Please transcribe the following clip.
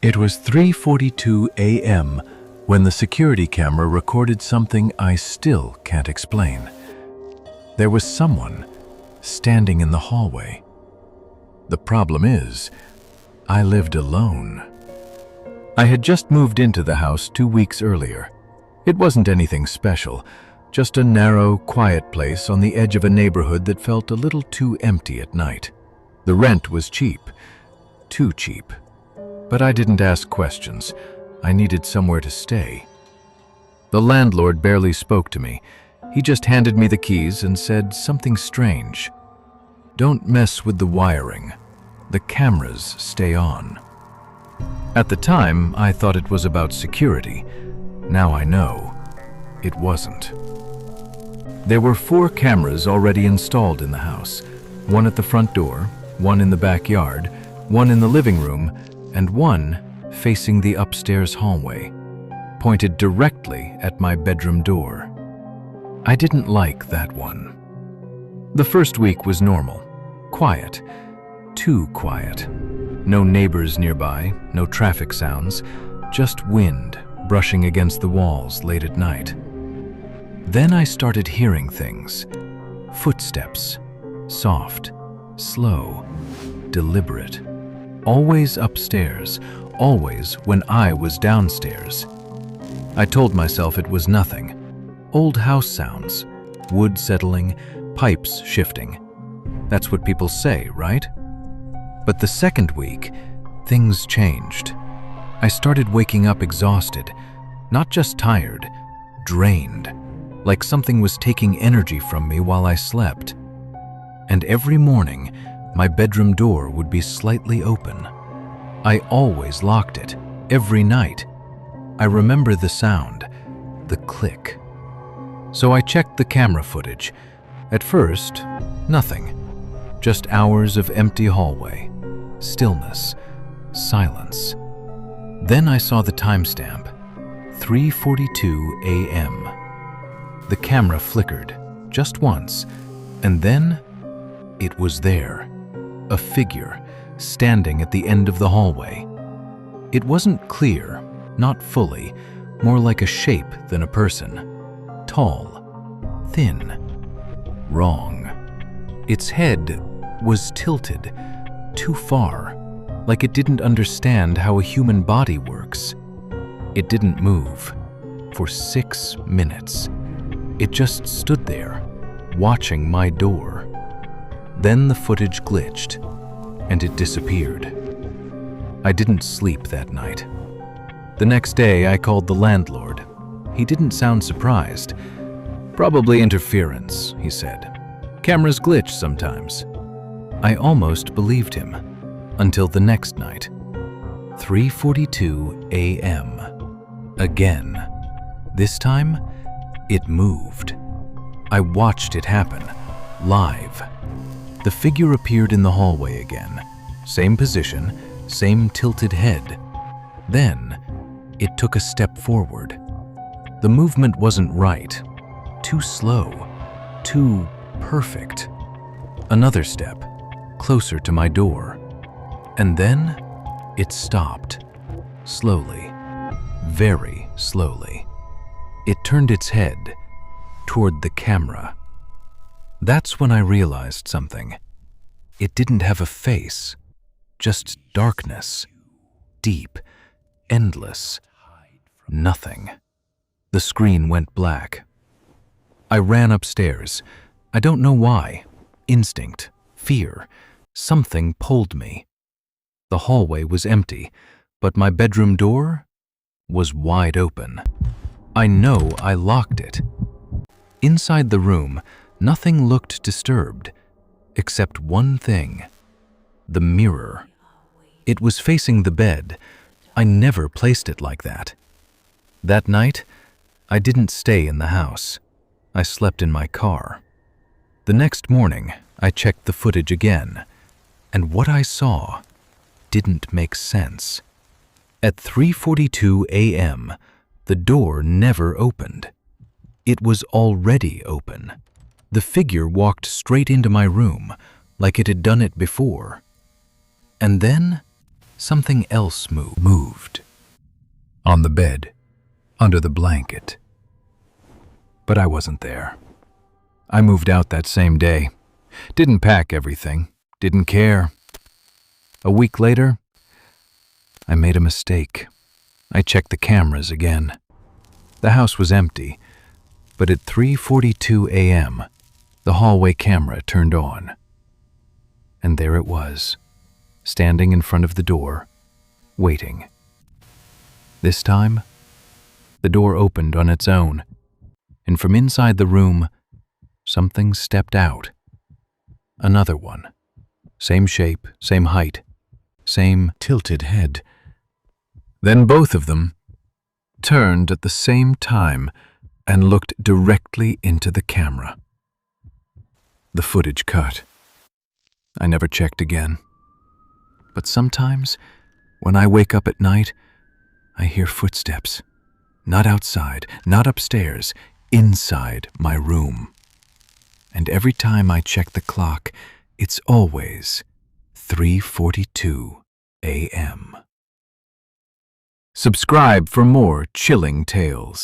It was 3:42 a.m. when the security camera recorded something I still can't explain. There was someone standing in the hallway. The problem is, I lived alone. I had just moved into the house 2 weeks earlier. It wasn't anything special, just a narrow, quiet place on the edge of a neighborhood that felt a little too empty at night. The rent was cheap, too cheap. But I didn't ask questions. I needed somewhere to stay. The landlord barely spoke to me. He just handed me the keys and said something strange. "Don't mess with the wiring. The cameras stay on." At the time, I thought it was about security. Now I know it wasn't. There were 4 cameras already installed in the house. One at the front door, one in the backyard, one in the living room, and one facing the upstairs hallway, pointed directly at my bedroom door. I didn't like that one. The first week was normal. Quiet. Too quiet. No neighbors nearby, no traffic sounds, just wind brushing against the walls late at night. Then I started hearing things. Footsteps. Soft. Slow. Deliberate. Always upstairs, always when I was downstairs. I told myself it was nothing. Old house sounds, wood settling, pipes shifting. That's what people say, right? But the second week, things changed. I started waking up exhausted, not just tired, drained, like something was taking energy from me while I slept. And every morning, my bedroom door would be slightly open. I always locked it, every night. I remember the sound, the click. So I checked the camera footage. At first, nothing. Just hours of empty hallway, stillness, silence. Then I saw the timestamp, 3:42 a.m. The camera flickered, just once, and then it was there. A figure standing at the end of the hallway. It wasn't clear, not fully, more like a shape than a person. Tall, thin, wrong. Its head was tilted, too far, like it didn't understand how a human body works. It didn't move for 6 minutes. It just stood there, watching my door. Then the footage glitched, and it disappeared. I didn't sleep that night. The next day, I called the landlord. He didn't sound surprised. "Probably interference," he said. "Cameras glitch sometimes." I almost believed him, until the next night. 3:42 a.m. Again. This time, it moved. I watched it happen, live. The figure appeared in the hallway again. Same position, same tilted head. Then, it took a step forward. The movement wasn't right. Too slow. Too perfect. Another step, closer to my door. And then, it stopped. Slowly. Very slowly. It turned its head toward the camera. That's when I realized something. It didn't have a face, just darkness, deep, endless, nothing. The screen went black. I ran upstairs. I don't know why. Instinct, fear, something pulled me. The hallway was empty, but my bedroom door was wide open. I know I locked it. Inside the room, nothing looked disturbed, except one thing. The mirror. It was facing the bed. I never placed it like that. That night, I didn't stay in the house. I slept in my car. The next morning, I checked the footage again, and what I saw didn't make sense. At 3:42 a.m., the door never opened. It was already open. The figure walked straight into my room, like it had done it before. And then, something else moved. On the bed, under the blanket. But I wasn't there. I moved out that same day. Didn't pack everything. Didn't care. A week later, I made a mistake. I checked the cameras again. The house was empty, but at 3:42 a.m., the hallway camera turned on. And there it was, standing in front of the door, waiting. This time, the door opened on its own, and from inside the room, something stepped out. Another one. Same shape, same height, same tilted head. Then both of them turned at the same time and looked directly into the camera. The footage cut. I never checked again. But sometimes, when I wake up at night, I hear footsteps. Not outside, not upstairs, inside my room. And every time I check the clock, it's always 3:42 a.m. Subscribe for more chilling tales.